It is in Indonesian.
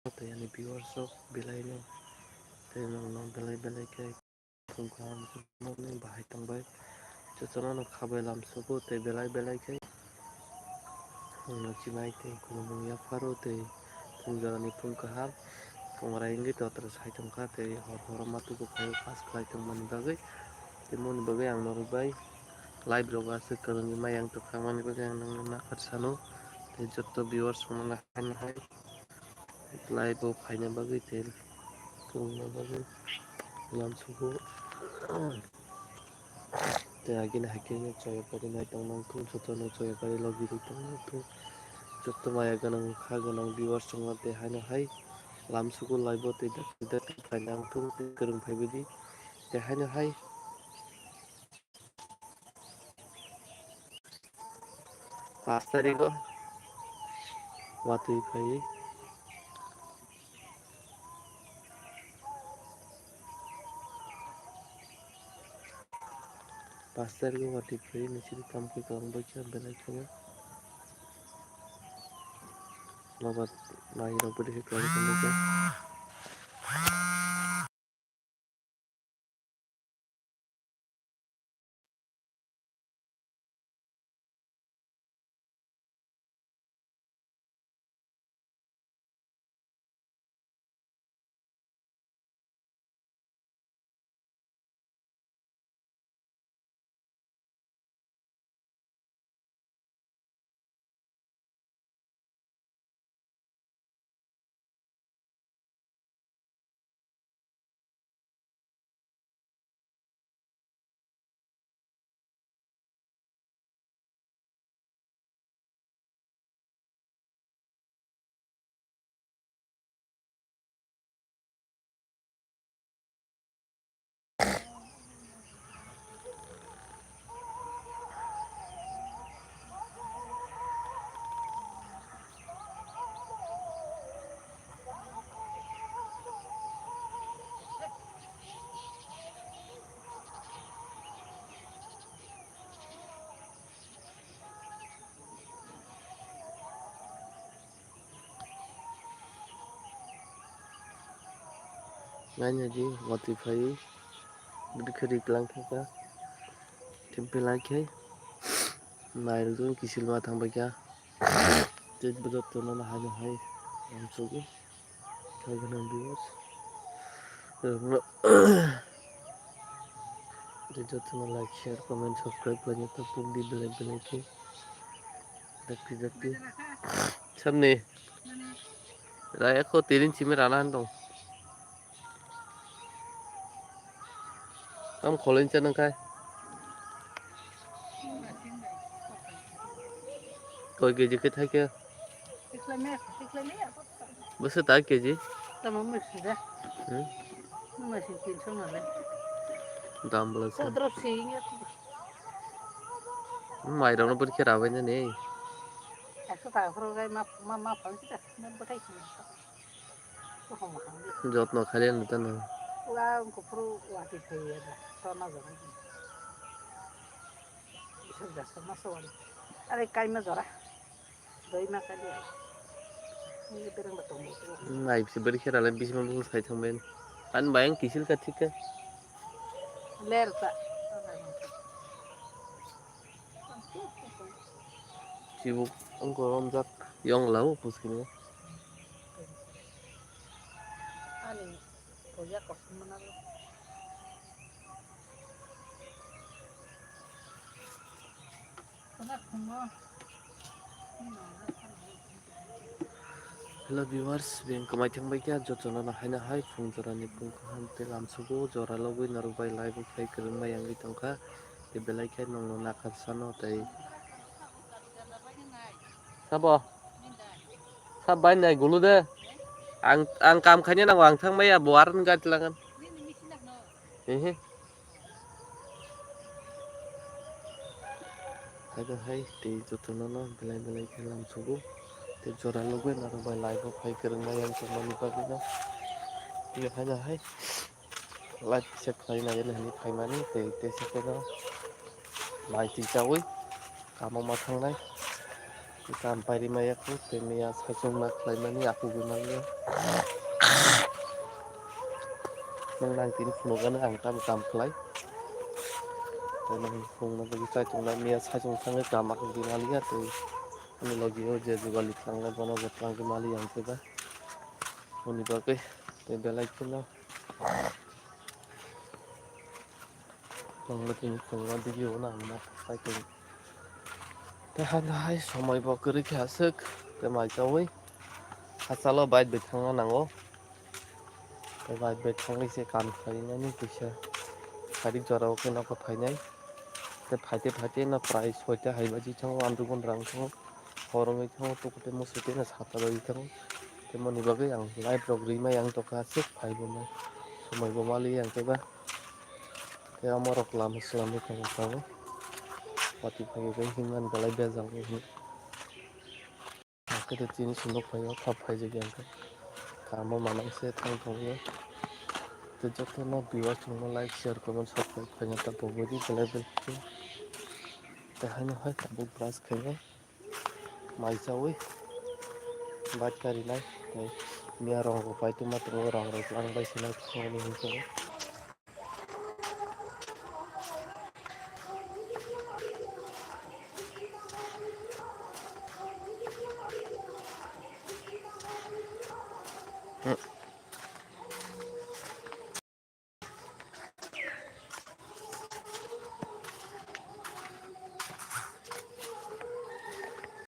Yani viewers bilaino nong belai belai ke fungkam nong bahai tangbai jotono no khabai lamsubo te belai belai ke no chimai te kuno ya faro te fungjani fungkaham kongrai ingi to terus hai tangka te hor matu ko khayo pas khai tangmani bagai te mon bagai ang norbai live roga se karungi mayang to khamani bagai ang nang na karsano te jotto viewers mona hai live of haina bagai te kungna bagai lamsubo te agin hakin choy pari nai tang nang tu joto no choy pari logi ri tang tu joto maya ganang kha ganang viewers songa te haino hai lamsugo live te dak kainang tu te kerung phai bidi te haino hai 5 tariko watui phai 5 tariko watui phai nisiri kam ke kalang bacha belai khama labat nai ro budi kalang bacha nanya ji watui phai budi khari kalang thaka tempe lai khai nai ro kisil ma thang bacha te budot to na haino hai lamsugo kha ganang viewers jotono like share comment subscribe kanya to pun di belai belai ke dakti sabne raya ko 3 inci में राना दong हम खोलें चना काय कोई केजी के था क्या बस ता केजी दाम बोला माइरंनो पर खेराबाय ना ने 100 যত্ন খালি নতা না नाइबसे बड़ी खेराले 20 मन बुस खाइ थांबाय आन बायं किसिल का ठीक है लेरता Sibuk ang korom jak yong lau puskini ani proyek kos mana Hello viewers, beng kamai thangbai kya jotono na haina hai phungjorani phungkham te lamsugo jora logoi narubai live khai kerengbai yangi tongkha te belai khai nongno nakarsano tai sabo sabai nai gulu de ang kam khanya nang wang thangbai ya boaran gatlangan hehe haida hai te jotono na belai belai khai lamsugo te jora logoi narubai live khai kerengbai yang tongmani bagina ye haida hai live check khai na yen hani khaimani te sekena mai ti chawi kamama thangnai kam pari maya ko te meya sachong na khlaimani aku gunangnya nang nang tin phunukano ang tam kam khlai tei nang phungna bagi chaitongnai mia saijong thangui kamak gimaliya tei ani logio je jugali thangnai bono bo tlang gimali ang teba uni bagui tei belai kheno nangbo tini phungna digio na angma chaitong tei hai somoi bo kwrwi khe aswk tei maichawi hachalo bike bai thangna nango tei bike bai thangui se kam khlainani puisa tarik jora o kheno phainai tei phaite phaite no prai 6ta haibaji thango andukon rang thango horongui thango tukuti musuti no sata roi thango tei moni bagui ang live rok remai ang tongkha aswk phaibomai somoi bo mali ang teba tei amo rok lama slamui tongo pati phaibai himnani belai bejal hino akete chini se nukphaio thap phaijak ang kamo manangse thang thangyo tei joto no viewers rokno like share comment subscribe khaina tapobodi belai belai khe tei haino hai tabuk brush khainai maichawi bike karinai tei mia rong rok paitongma tongo rong rok langbai se thangni hingkhe